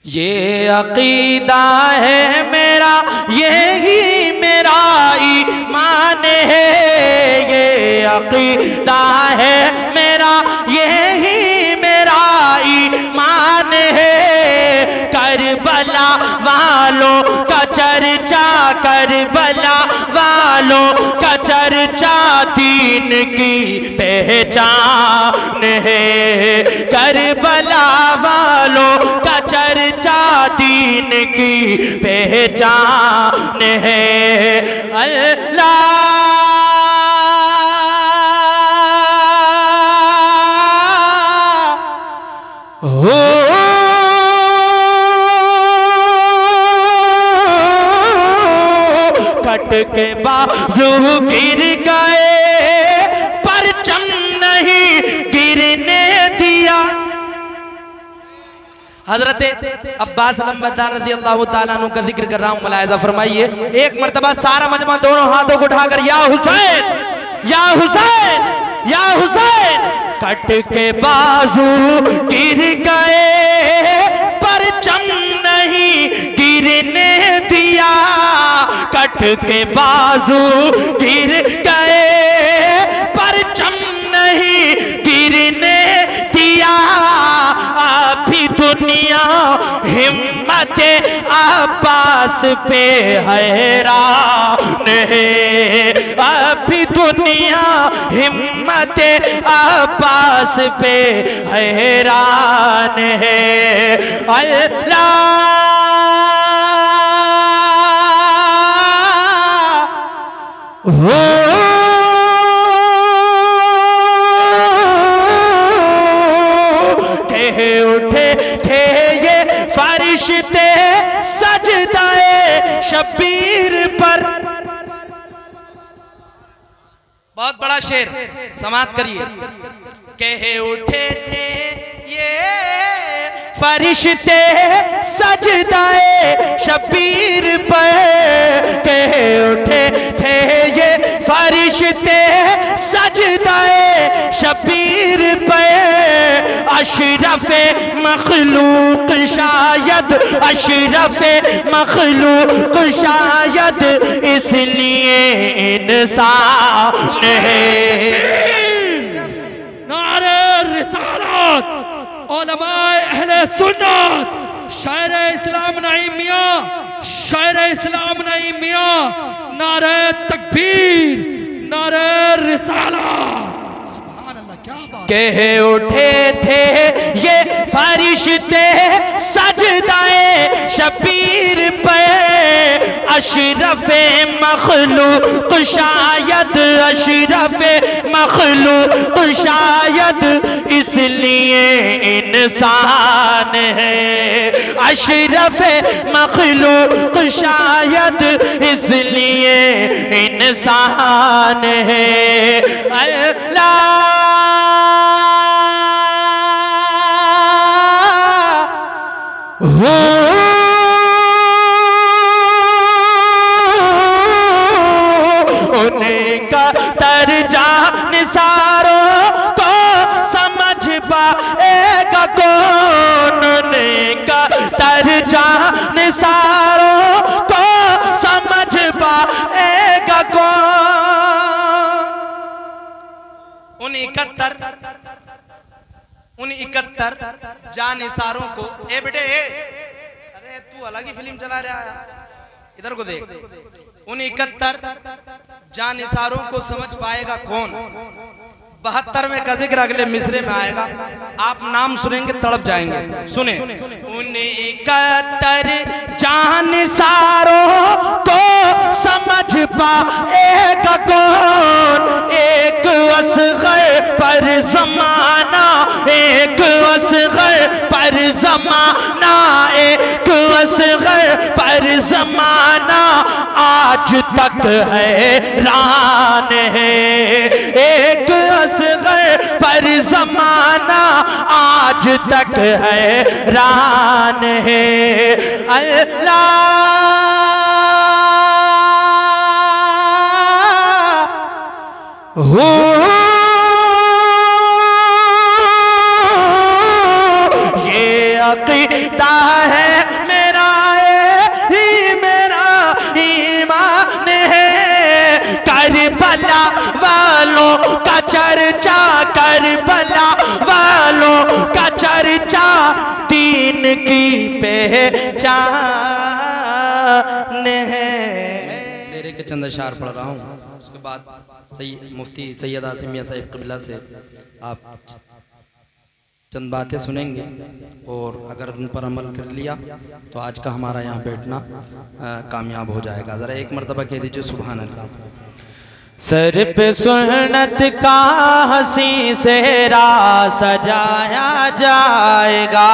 ये अकीदा है मेरा, यही मेरा ईमान है। ये अकीदा है मेरा, यही मेरा ईमान है। करबला वालों का चर्चा, करबला वालों का चर्चा दीन की पहचान है। करबला वालों का चर्चा दीन की पहचान है। अल्लाह हो कट के बाजू गिर गए, परचम नहीं गिरने दिया। हजरत अब्बास अलमबरदार रज़ियल्लाहु ताला अन्हु का जिक्र कर रहा हूँ, मुलाहिज़ा फरमाइए। एक मर्तबा सारा मजमा दोनों हाथों को उठाकर या हुसैन, या हुसैन, या हुसैन, कट के बाजू गिर गए, परचम नहीं गिरने दिया। कट के बाजू गिर गए, परचम नहीं गिरने दिया। अभी दुनिया हिम्मत अब्बास पे हैरान है। अभी दुनिया हिम्मत अब्बास पे हैरान है। अल्लाह हो उठे थे ये फरिश्ते सजदाए शबीर पर। बहुत बड़ा शेर, समाप्त करिए। कहे उठे थे ये फरिश्ते सजदाए शबीर पर। कहे उठे थे ये फरिश्ते सजदाए शबीर पर। अशरफे मखलूक शायद, अशरफे मखलूक शायद, इसलिए इंसान है। नारे रिसालत, उलमाए अहले सुन्नत, शायर इस्लाम नईम मियां, शायर इस्लाम नईम मियां, नारे तकबीर, नारे रिसालत। कह उठे थे ये फरिश्ते सजदाए शबीर पे। अशरफे मखलूक शायद, अशरफे मखलूक शायद, इसलिए इंसान है। अशरफे मखलूक शायद, इसलिए इंसान है। अल्लाह हो उनका दर्जा निसारों को समझ पाएगा कौन। उनका दर्जा निसारों को समझ पाएगा कौन। उन 71 जानिसारों को, ए बेटे, अरे तू अलग ही फिल्म चला रहा है, इधर को देख। उन 71 जानिसारों को समझ पाएगा कौन। 72वें का जिक्र अगले मिसरे में आएगा, आप नाम सुनेंगे तड़प जाएंगे। सुने। उन 71 जानिसारों को समझ पाएगा कौन। एक असग़र पर ज़माना, एक असग़र पर ज़माना, एक असग़र पर ज़माना आज तक हैरान है। एक असग़र पर ज़माना आज तक हैरान है। अल्लाह हो ये अक़ीदा है की पहचान है। शेरे के चंद अशार पढ़ रहा हूँ, उसके बाद मुफ्ती सैयद आसिम मियां साहिब कबिला से आप चंद बातें सुनेंगे और अगर उन पर अमल कर लिया तो आज का हमारा यहाँ बैठना कामयाब हो जाएगा। ज़रा एक मरतबा कह दीजिए सुभान अल्लाह। सर पे सुन्नत का हंसी सेहरा सजाया जाएगा,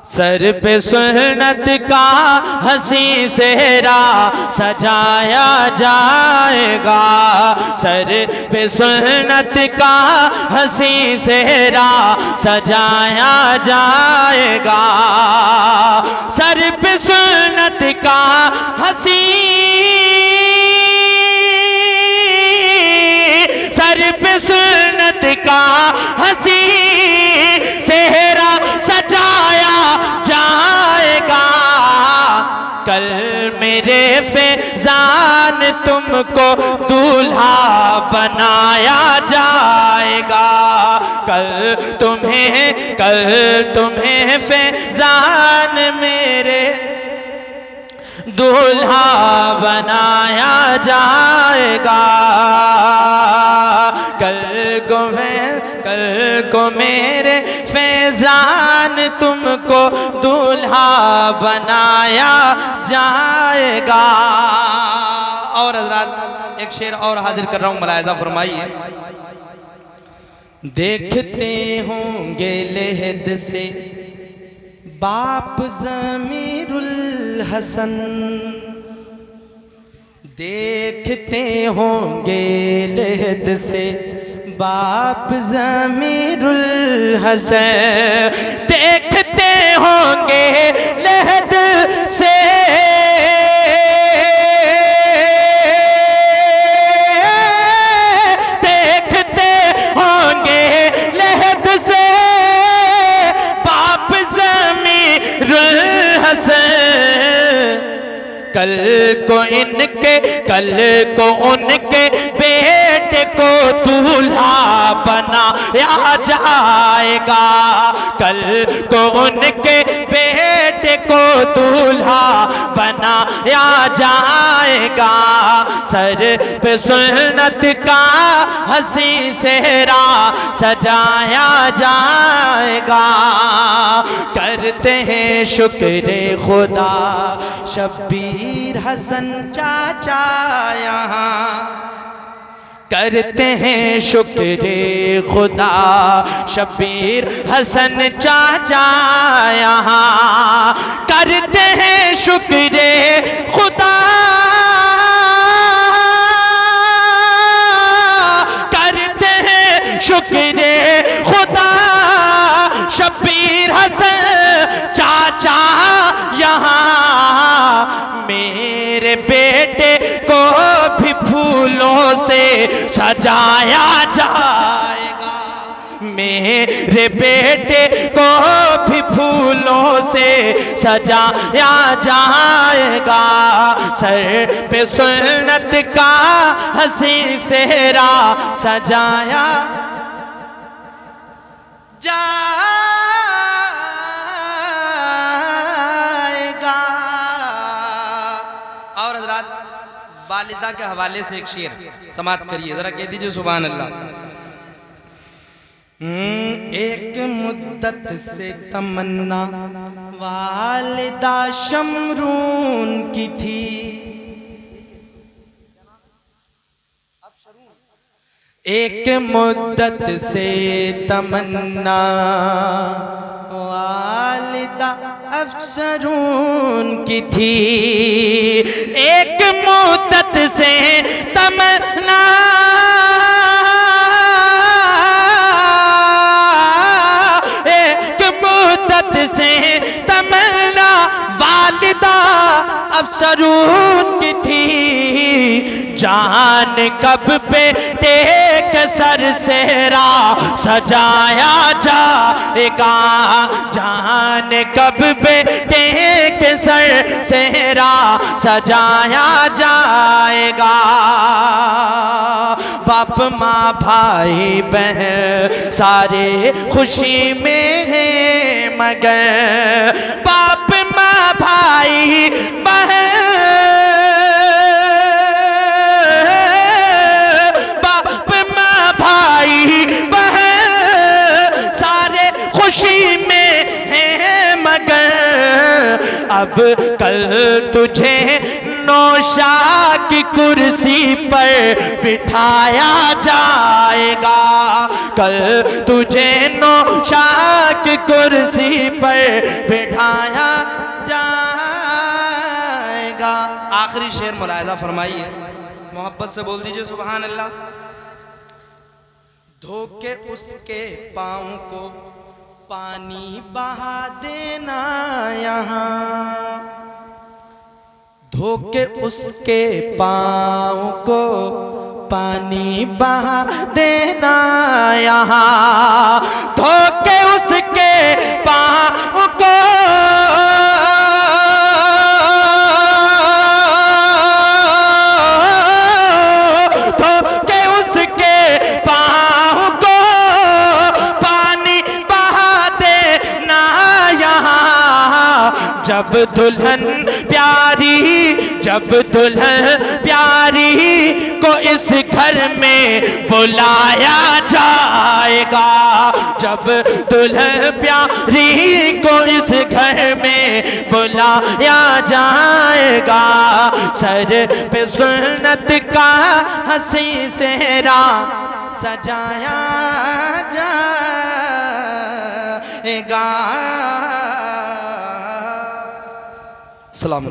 सर पे सुन्नत का हंसी सेहरा सजाया जाएगा, सर पे सुन्नत का हंसी सेहरा सजाया जाएगा, सर पे सुन्नत का हंसी, सर पे सुन्नत का हंसी सेहरा सजाया जाएगा, कल मेरे फैजान तुमको दूल्हा बनाया जाएगा, कल तुम्हें फैजान मेरे दूल्हा बनाया जाएगा, कल को मेरे फैजान तुमको दूल्हा बनाया जाएगा। और हजरात एक शेर और हाजिर कर रहा हूँ, मुलाहिजा फरमाइए। देखते होंगे लहद से बाप ज़मीरुल हसन, देखते होंगे लहद से बाप ज़मीरुल हसन, देखते होंगे लहद से देखते होंगे लहद से बाप ज़मीरुल हसन, कल को उनके बेटे को दूल्हा बनाया जाएगा, कल को उनके बेटे को दूल्हा बनाया जाएगा, सर पे सुन्नत का हंसी सेहरा सजाया जाएगा, करते हैं शुक्र खुदा शब्बीर हसन चाचा यहाँ, करते हैं शुक्र खुदा शब्बीर हसन चाचा यहाँ, करते हैं शुक्र खुदा, करते हैं शुक्र खुदा शब्बीर हसन चाचा यहाँ, मेरे बेटे को भी फूलों से सजाया जाएगा, मेरे बेटे को भी फूलों से सजाया जाएगा, सर पे सुन्नत का हंसी सेहरा सजाया जाएगा। और हजरात वालिदा के हवाले से एक शेर समाप्त करिए, जरा कह दीजिए सुभान अल्लाह। एक मुद्दत से तमन्ना वालिदा शमरून की थी, एक मुद्दत से तमन्ना वालिदा अफसरून की थी, एक मुद्दत से तमन्ना से तमन्ना वालिदा अफसरून की थी, जान कब बेटे के सर सेहरा सजाया जाएगा, जान कब बेटे के सर सेहरा सजाया जाएगा, बाप माँ भाई बहन सारे खुशी में हैं, मगर बाप माँ भाई बहन, बाप माँ भाई बहन सारे खुशी में हैं मगर अब कल तुझे नौशा की कुर्सी पर बिठाया जाएगा, कल तुझे नौशा की कुर्सी पर बिठाया जाएगा। आखिरी शेर मुलाहिजा फरमाइए, मोहब्बत से बोल दीजिए सुभान अल्लाह। धोके उसके पाँव को पानी बहा देना यहाँ, धोके उसके पाँव को पानी बहा देना यहाँ, धोके उसके पाँव को धोके उसके पाँव को पानी बहा देना यहाँ। जब दुल्हन प्यारी, जब दुल्हन प्यारी को इस घर में बुलाया जाएगा, जब दुल्हन प्यारी को इस घर में बुलाया जाएगा, सर पे सुन्नत का हंसी सेहरा सजाया जाएगा। सलाम।